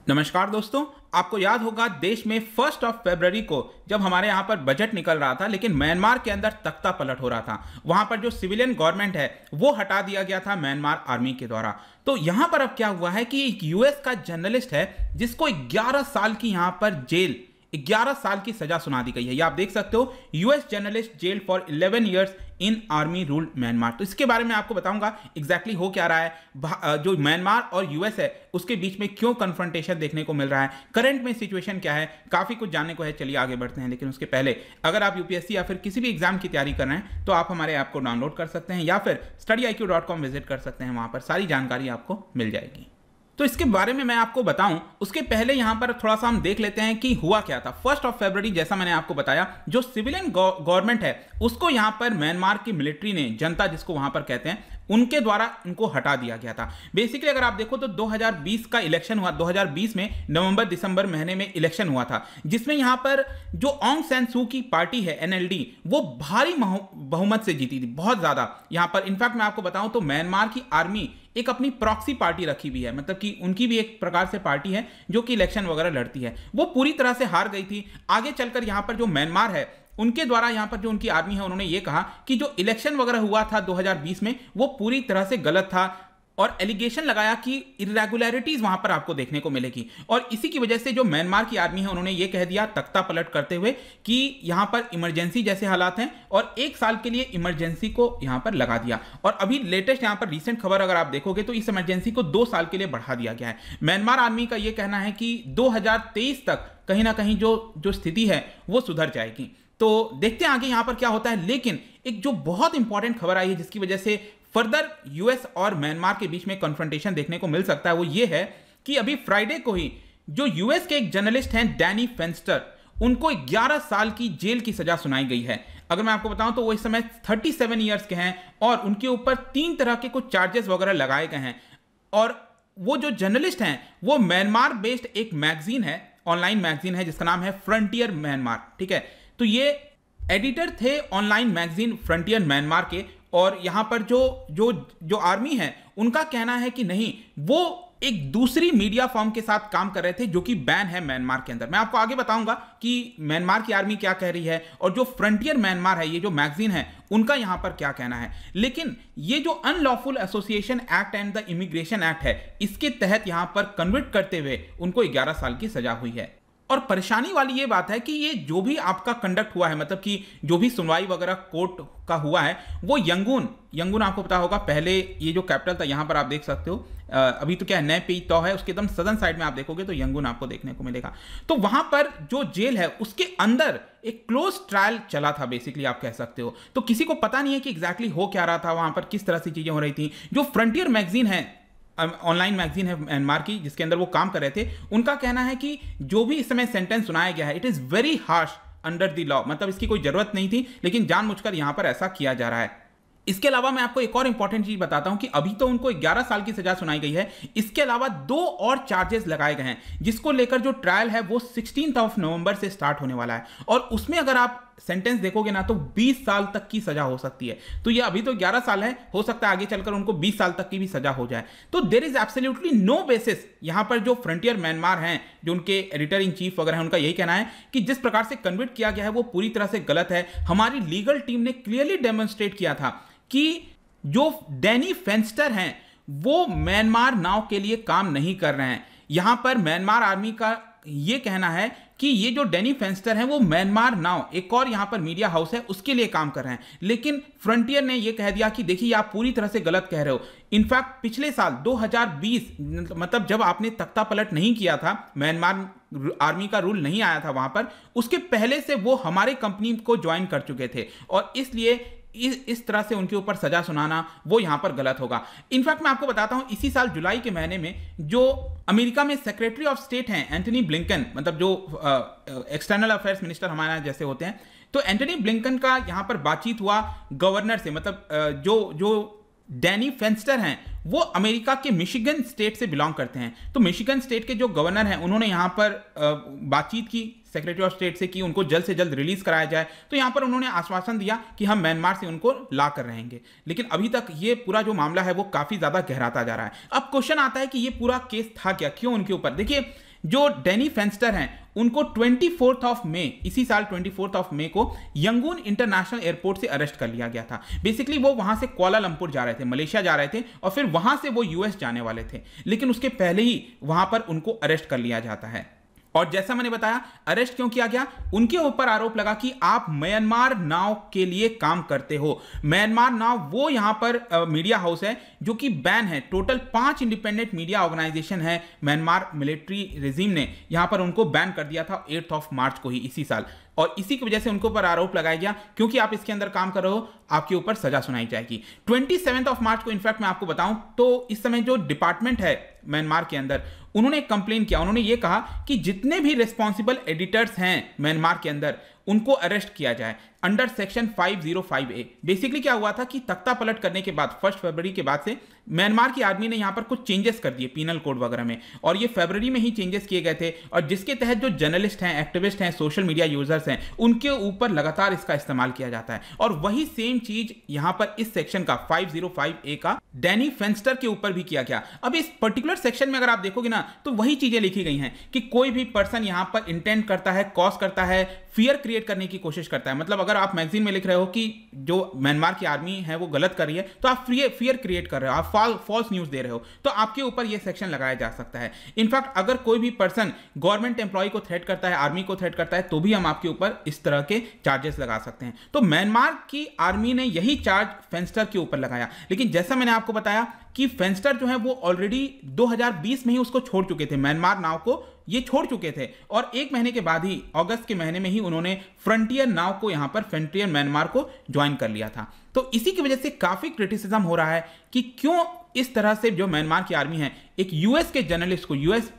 नमस्कार दोस्तों, आपको याद होगा देश में 1 फरवरी को जब हमारे यहाँ पर बजट निकल रहा था, लेकिन म्यांमार के अंदर तख्ता पलट हो रहा था। वहां पर जो सिविलियन गवर्नमेंट है वो हटा दिया गया था म्यांमार आर्मी के द्वारा। तो यहां पर अब क्या हुआ है कि एक यूएस का जर्नलिस्ट है जिसको 11 साल की यहां पर जेल 11 साल की सजा सुना दी गई है। ये आप देख सकते हो, US journalist jail for 11 years in army rule Myanmar. तो इसके बारे में आपको बताऊंगा एग्जैक्टली हो क्या रहा है, जो म्यांमार और यूएस है उसके बीच में क्यों कन्फ्रंटेशन देखने को मिल रहा है, करंट में सिचुएशन क्या है, काफी कुछ जानने को है। चलिए आगे बढ़ते हैं, लेकिन उसके पहले अगर आप यूपीएससी या फिर किसी भी एग्जाम की तैयारी कर रहे हैं तो आप हमारे ऐप को डाउनलोड कर सकते हैं या फिर studyIQ.com विजिट कर सकते हैं। वहां पर सारी जानकारी आपको मिल जाएगी। तो इसके बारे में मैं आपको बताऊं उसके पहले यहां पर थोड़ा सा हम देख लेते हैं कि हुआ क्या था। 1 फरवरी जैसा मैंने आपको बताया, जो सिविलियन गवर्नमेंट है उसको यहां पर म्यांमार की मिलिट्री ने, जनता जिसको वहां पर कहते हैं, उनके द्वारा इनको हटा दिया गया था। बेसिकली अगर आप देखो तो 2020 का इलेक्शन हुआ। 2020 में नवंबर दिसंबर महीने में इलेक्शन हुआ था, जिसमें यहां पर जो ऑंग सैन सू की पार्टी है एनएलडी, वो भारी बहुमत से जीती थी, बहुत ज्यादा। यहां पर इनफैक्ट मैं आपको बताऊं तो म्यांमार की आर्मी एक अपनी प्रॉक्सी पार्टी रखी हुई है, मतलब कि उनकी भी एक प्रकार से पार्टी है जो कि इलेक्शन वगैरह लड़ती है। वो पूरी तरह से हार गई थी। आगे चलकर यहां पर जो म्यांमार है उनके द्वारा यहां पर जो उनकी आर्मी है उन्होंने ये कहा कि जो इलेक्शन वगैरह हुआ था 2020 में वो पूरी तरह से गलत था, और एलिगेशन लगाया कि इरेगुलरिटीज वहां पर आपको देखने को मिलेगी। और इसी की वजह से जो म्यांमार की आर्मी है उन्होंने ये कह दिया तख्ता पलट करते हुए कि यहां पर इमरजेंसी जैसे हालात हैं और 1 साल के लिए इमरजेंसी को यहां पर लगा दिया। और अभी लेटेस्ट यहां पर रीसेंट खबर अगर आप देखोगे तो इस इमरजेंसी को 2 साल के लिए बढ़ा दिया गया है। म्यांमार आर्मी का यह कहना है कि 2023 तक कहीं ना कहीं जो स्थिति है वो सुधर जाएगी। तो देखते हैं आगे यहां पर क्या होता है। लेकिन एक जो बहुत इंपॉर्टेंट खबर आई है जिसकी वजह से फर्दर यूएस और म्यांमार के बीच में कन्फ्रंटेशन देखने को मिल सकता है, वो ये है कि अभी फ्राइडे को ही जो यूएस के एक जर्नलिस्ट हैं डैनी फेंस्टर, उनको 11 साल की जेल की सजा सुनाई गई है। अगर मैं आपको बताऊं तो वो इस समय 37 इयर्स के हैं और उनके ऊपर 3 तरह के कुछ चार्जेस वगैरह लगाए गए हैं। और वो जो जर्नलिस्ट हैं वो म्यांमार बेस्ड एक मैगजीन है, ऑनलाइन मैगजीन है जिसका नाम है फ्रंटियर म्यांमार। ठीक है, तो ये एडिटर थे ऑनलाइन मैगजीन फ्रंटियर म्यांमार के। और यहां पर जो आर्मी है उनका कहना है कि नहीं, वो एक दूसरी मीडिया फॉर्म के साथ काम कर रहे थे जो कि बैन है म्यांमार के अंदर। मैं आपको आगे बताऊंगा कि म्यांमार की आर्मी क्या कह रही है और जो फ्रंटियर म्यांमार है, ये जो मैगजीन है, उनका यहां पर क्या कहना है। लेकिन ये जो unlawful association act and the immigration act है, इसके तहत यहां पर कन्विक्ट करते हुए उनको 11 साल की सजा हुई है। और परेशानी वाली ये बात है कि ये जो भी आपका कंडक्ट हुआ है, मतलब कि जो भी सुनवाई वगैरह कोर्ट का हुआ है, वो यंगून आपको पता होगा, पहले ये जो कैपिटल था यहां पर आप देख सकते हो। अभी तो क्या है, नए पेज तो है, उसके एकदम सदर्न साइड में आप देखोगे तो यंगून आपको देखने को मिलेगा। तो वहां पर जो जेल है उसके अंदर एक क्लोज ट्रायल चला था, बेसिकली आप कह सकते हो। तो किसी को पता नहीं है कि एग्जैक्टली हो क्या रहा था वहां पर, किस तरह से चीजें हो रही थी। जो फ्रंटियर मैगजीन है, ऑनलाइन मैगजीन है म्यांमार की, जिसके अंदर वो काम कर रहे थे, उनका कहना है कि जो भी इस समय सेंटेंस सुनाया गया है, it is very harsh under the law, मतलब इसकी कोई जरूरत नहीं थी लेकिन जानबूझकर यहां पर ऐसा किया जा रहा है। इसके अलावा मैं आपको एक और इंपॉर्टेंट चीज बताता हूं कि अभी तो उनको 11 साल की सजा सुनाई गई है, इसके अलावा 2 और चार्जेस लगाए गए हैं जिसको लेकर जो ट्रायल है वो 16 नवंबर से स्टार्ट होने वाला है। और उसमें अगर आप सेंटेंस देखोगे ना तो 20 साल तक की सजा हो सकती है। तो ये अभी तो 11 साल है, हो सकता है आगे चलकर उनको 20 साल तक की भी सजा हो जाए। तो there is absolutely no basis. यहां पर जो फ्रंटियर म्यांमार हैं, जो उनके एडिटर इन चीफ वगैरह हैं, उनका यही कहना है कि जिस प्रकार से कन्विक्ट किया गया है वो पूरी तरह से गलत है। हमारी लीगल टीम ने क्लियरली डेमोन्स्ट्रेट किया था कि जो डैनी फेंस्टर हैं वो म्यांमार नाव के लिए काम नहीं कर रहे हैं। यहां पर म्यांमार आर्मी का ये कहना है कि ये जो डैनी फेंस्टर हैं वो म्यांमार नाउ, एक और यहां पर मीडिया हाउस है, उसके लिए काम कर रहे हैं। लेकिन फ्रंटियर ने ये कह दिया कि देखिए आप पूरी तरह से गलत कह रहे हो। इनफैक्ट पिछले साल 2020, मतलब जब आपने तख्ता पलट नहीं किया था, म्यांमार आर्मी का रूल नहीं आया था वहां पर, उसके पहले से वो हमारे कंपनी को ज्वाइन कर चुके थे और इसलिए इस तरह से उनके ऊपर सजा सुनाना वो यहां पर गलत होगा। इनफैक्ट मैं आपको बताता हूं, इसी साल जुलाई के महीने में जो अमेरिका में सेक्रेटरी ऑफ स्टेट हैं एंटनी ब्लिंकन, मतलब जो एक्सटर्नल अफेयर्स मिनिस्टर हमारे जैसे होते हैं, तो एंटनी ब्लिंकन का यहां पर बातचीत हुआ गवर्नर से, मतलब जो डैनी फेंस्टर हैं वो अमेरिका के मिशिगन स्टेट से बिलोंग करते हैं। तो मिशिगन स्टेट के जो गवर्नर हैं उन्होंने यहां पर बातचीत की सेक्रेटरी ऑफ स्टेट से कि उनको जल्द से जल्द रिलीज कराया जाए। तो यहां पर उन्होंने आश्वासन दिया कि हम म्यांमार से उनको ला कर रहेंगे। लेकिन अभी तक ये पूरा जो मामला है वो काफी ज्यादा गहराता जा रहा है। अब क्वेश्चन आता है कि ये पूरा केस था क्या, क्यों उनके ऊपर। देखिए जो डैनी फेंस्टर हैं उनको 24 ऑफ मई, इसी साल 24 ऑफ मई को यंगून इंटरनेशनल एयरपोर्ट से अरेस्ट कर लिया गया था। बेसिकली वो वहां से कुआलालंपुर जा रहे थे, मलेशिया जा रहे थे, और फिर वहां से वो यूएस जाने वाले थे, लेकिन उसके पहले ही वहां पर उनको अरेस्ट कर लिया जाता है। और जैसा मैंने बताया, अरेस्ट क्यों किया गया, उनके ऊपर आरोप लगा कि आप म्यांमार नाउ के लिए काम करते हो। म्यांमार नाउ वो यहां पर मीडिया हाउस है जो कि बैन है। टोटल 5 इंडिपेंडेंट मीडिया ऑर्गेनाइजेशन है, म्यांमार मिलिट्री रेजिम ने यहां पर उनको बैन कर दिया था 8 ऑफ मार्च को ही इसी साल, और इसी की वजह से उनको पर आरोप लगाया गया क्योंकि आप इसके अंदर काम कर रहे हो, आपके ऊपर सजा सुनाई जाएगी। 27 ऑफ मार्च को इनफैक्ट मैं आपको बताऊं तो इस समय जो डिपार्टमेंट है म्यांमार के अंदर, उन्होंने एक कंप्लेन किया। उन्होंने ये कहा कि जितने भी रिस्पॉन्सिबल एडिटर्स हैं म्यांमार के अंदर उनको अरेस्ट किया जाए अंडर सेक्शन 505A। बेसिकली क्या हुआ था कि तख्ता पलट करने के बाद 1 फरवरी के बाद से म्यांमार की आर्मी ने यहां पर कुछ चेंजेस कर दिए पीनल कोड वगैरह में, और ये फरवरी में ही चेंजेस किए गए थे, और जिसके तहत जो जर्नलिस्ट हैं, एक्टिविस्ट हैं, सोशल मीडिया यूजर्स हैं, उनके ऊपर लगातार इसका इस्तेमाल किया जाता है। और वही सेम चीज यहां पर इस सेक्शन का 505A का डैनी फेंस्टर के ऊपर भी किया गया। अब इस पर्टिकुलर सेक्शन में अगर आप देखोगे ना तो वही चीजें लिखी गई हैं कि कोई भी पर्सन यहां पर इंटेंट करता है, कॉज करता है, फियर क्रिएट करने की कोशिश करता है। मतलब अगर आप मैगजीन में लिख रहे हो कि जो म्यांमार की आर्मी है वो गलत कर रही है, तो आप फियर क्रिएट कर रहे हो, आप फॉल्स न्यूज दे रहे हो, तो आपके ऊपर यह सेक्शन लगाया जा सकता है। इनफैक्ट अगर कोई भी पर्सन गवर्नमेंट एम्प्लॉय को थ्रेट करता है, आर्मी को थ्रेट करता है, तो भी हम आपके ऊपर इस तरह के चार्जेस लगा सकते हैं। तो म्यांमार की आर्मी ने यही चार्ज फेंस्टर के ऊपर लगाया, लेकिन जैसा मैंने आपको बताया कि फेंस्टर जो है वो ऑलरेडी 2020 में ही उसको छोड़ चुके थे, म्यांमार नाउ को ये छोड़ चुके थे, और 1 महीने के बाद ही अगस्त के महीने में ही उन्होंने फ्रंटियर नाउ को यहां पर फ्रंटियर म्यांमार को ज्वाइन कर लिया था। तो इसी की वजह से काफी क्रिटिसिज्म हो रहा है कि क्यों इस तरह से जो म्यांमार की आर्मी है एक यूएस के जर्नलिस्ट को, यूएस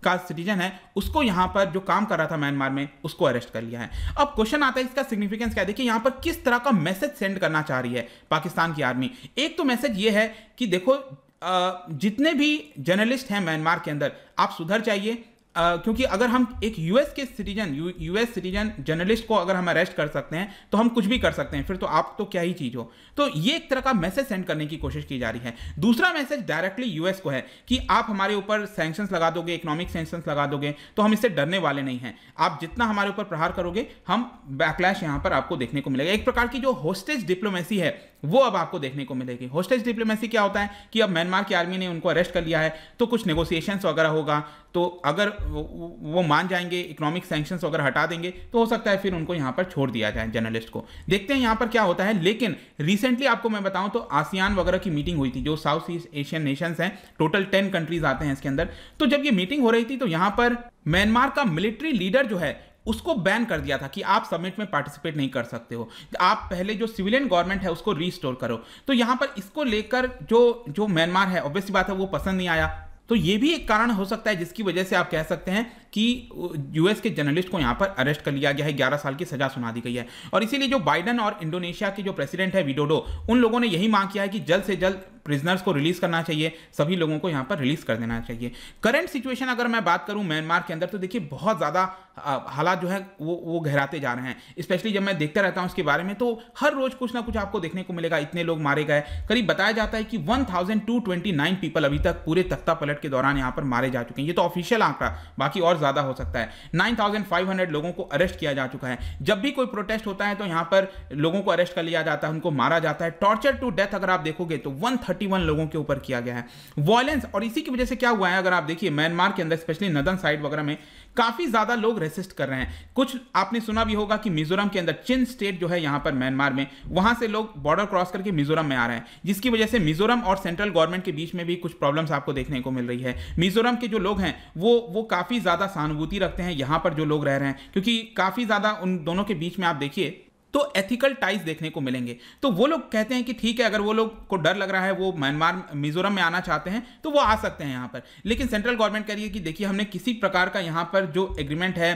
का सिटीजन है, उसको यहां पर जो काम कर रहा था म्यांमार में, उसको अरेस्ट कर लिया है। अब क्वेश्चन आता है इसका सिग्निफिकेंस क्या है। देखिए यहां पर किस तरह का मैसेज सेंड करना चाह रही है पाकिस्तान की आर्मी। एक तो मैसेज ये है कि देखो जितने भी जर्नलिस्ट हैं म्यांमार के अंदर, आप सुधर जाइए, क्योंकि अगर हम एक यूएस सिटीजन जर्नलिस्ट को अगर हम अरेस्ट कर सकते हैं तो हम कुछ भी कर सकते हैं, फिर तो आप तो क्या ही चीज हो। तो ये एक तरह का मैसेज सेंड करने की कोशिश की जा रही है। दूसरा मैसेज डायरेक्टली यूएस को है कि आप हमारे ऊपर सैंक्शंस लगा दोगे, इकोनॉमिक सैंक्शंस लगा दोगे, तो हम इससे डरने वाले नहीं हैं। आप जितना हमारे ऊपर प्रहार करोगे, हम बैकलैश यहां पर आपको देखने को मिलेगा। एक प्रकार की जो होस्टेज डिप्लोमेसी है वो अब आपको देखने को मिलेगी। होस्टेज डिप्लोमेसी क्या होता है कि अब म्यांमार की आर्मी ने उनको अरेस्ट कर लिया है, तो कुछ नेगोशिएशंस वगैरह होगा, तो अगर वो मान जाएंगे, इकोनॉमिक सैंक्शंस वगैरह हटा देंगे, तो हो सकता है फिर उनको यहां पर छोड़ दिया जाए जर्नलिस्ट को। देखते हैं यहां पर क्या होता है। लेकिन रिसेंटली आपको मैं बताऊं तो आसियान वगैरह की मीटिंग हुई थी, जो साउथ ईस्ट एशियन नेशंस हैं, टोटल 10 कंट्रीज आते हैं इसके अंदर। तो जब ये मीटिंग हो रही थी तो यहां पर म्यांमार का मिलिट्री लीडर जो है उसको बैन कर दिया था कि आप समिट में पार्टिसिपेट नहीं कर सकते हो, आप पहले जो सिविलियन गवर्नमेंट है उसको रीस्टोर करो। तो यहां पर इसको लेकर जो म्यांमार है, ऑब्वियस सी बात है, वो पसंद नहीं आया। तो ये भी एक कारण हो सकता है जिसकी वजह से आप कह सकते हैं कि यूएस के जर्नलिस्ट को यहां पर अरेस्ट कर लिया गया है, 11 साल की सजा सुना दी गई है। और इसीलिए जो बाइडन और इंडोनेशिया के जो प्रेसिडेंट है विडोडो, उन लोगों ने यही मांग किया है कि जल्द से जल्द प्रिजनर्स को रिलीज करना चाहिए, सभी लोगों को यहां पर रिलीज कर देना चाहिए। करंट सिचुएशन अगर मैं बात करूं म्यांमार के अंदर, तो देखिए बहुत ज्यादा हालात जो है वो गहराते जा रहे हैं। स्पेशली जब मैं देखता रहता हूं इसके बारे में, तो हर रोज कुछ ना कुछ आपको देखने को मिलेगा। इतने लोग मारे गए, करीब बताया जाता है कि 1229 पीपल अभी तक पूरे तख्ता पलट के दौरान यहां पर मारे जा चुके हैं। ये तो ऑफिशियल आंकड़ा, बाकी और ज्यादा हो सकता है। 9500 लोगों को अरेस्ट किया जा चुका है। जब भी कोई प्रोटेस्ट होता है तो यहां पर लोगों को अरेस्ट कर लिया जाता है, उनको मारा जाता है। टॉर्चर टू डेथ अगर आप देखोगे तो 131 लोगों के ऊपर किया गया है वायलेंस। और इसी की वजह से क्या हुआ है, अगर आप देखिए म्यांमार के अंदर स्पेशली नदन साइड वगैरह में काफी ज्यादा लोग रेसिस्ट कर रहे हैं। कुछ आपने सुना भी होगा कि मिजोरम के अंदर, चिन स्टेट जो है यहां पर म्यांमार में, वहां से लोग बॉर्डर क्रॉस करके मिजोरम में आ रहे हैं, जिसकी वजह से मिजोरम और सेंट्रल गवर्नमेंट के बीच में भी कुछ प्रॉब्लम्स आपको देखने को मिल रही है। मिजोरम के जो लोग हैं वो काफी ज्यादा सहानुभूति रखते हैं यहां पर जो लोग रह रहे हैं, क्योंकि काफी ज्यादा उन दोनों के बीच में आप देखिए तो एथिकल टाइज देखने को मिलेंगे। तो वो लोग कहते हैं कि ठीक है, अगर वो लोग को डर लग रहा है, वो म्यांमार मिजोरम में आना चाहते हैं, तो वो आ सकते हैं यहाँ पर। लेकिन सेंट्रल गवर्नमेंट कह रही है कि देखिए हमने किसी प्रकार का यहाँ पर जो एग्रीमेंट है,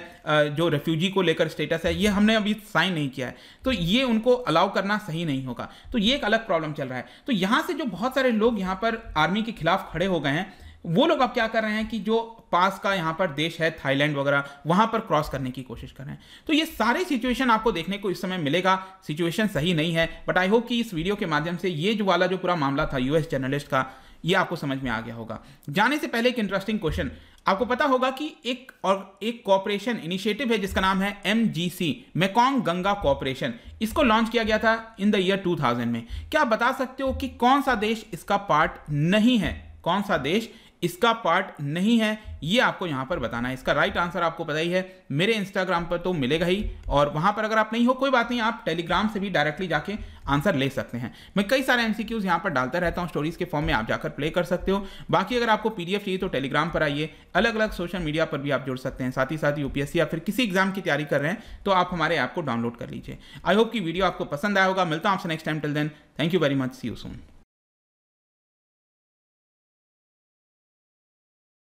जो रेफ्यूजी को लेकर स्टेटस है, ये हमने अभी साइन नहीं किया है, तो ये उनको अलाउ करना सही नहीं होगा। तो ये एक अलग प्रॉब्लम चल रहा है। तो यहाँ से जो बहुत सारे लोग यहाँ पर आर्मी के खिलाफ खड़े हो गए हैं, वो लोग अब क्या कर रहे हैं कि जो पास का यहां पर देश है थाईलैंड वगैरह, वहां पर क्रॉस करने की कोशिश कर रहे हैं। तो ये सारे सिचुएशन आपको देखने को इस समय मिलेगा। सिचुएशन सही नहीं है, बट आई होप कि इस वीडियो के माध्यम से ये जो वाला जो पूरा मामला था यूएस जर्नलिस्ट का, ये आपको समझ में आ गया होगा। जाने से पहले एक इंटरेस्टिंग क्वेश्चन, आपको पता होगा कि एक कॉर्पोरेशन इनिशिएटिव है जिसका नाम है MGC, मेकोंग गंगा कॉर्पोरेशन। इसको लॉन्च किया गया था इन द ईयर 2000 में। क्या आप बता सकते हो कि कौन सा देश इसका पार्ट नहीं है? कौन सा देश इसका पार्ट नहीं है, ये आपको यहां पर बताना है। इसका राइट आंसर आपको पता ही है, मेरे इंस्टाग्राम पर तो मिलेगा ही, और वहां पर अगर आप नहीं हो कोई बात नहीं, आप टेलीग्राम से भी डायरेक्टली जाके आंसर ले सकते हैं। मैं कई सारे MCQs यहां पर डालता रहता हूं स्टोरीज के फॉर्म में, आप जाकर प्ले कर सकते हो। बाकी अगर आपको PDF चाहिए तो टेलीग्राम पर आइए, अलग अलग सोशल मीडिया पर भी आप जुड़ सकते हैं। साथ ही साथ UPSC या फिर किसी एग्जाम की तैयारी कर रहे हैं तो आप हमारे ऐप को डाउनलोड कर लीजिए। आई होप कि वीडियो आपको पसंद आया होगा। मिलता हूं आपसे next time, till then thank you very much, see you soon.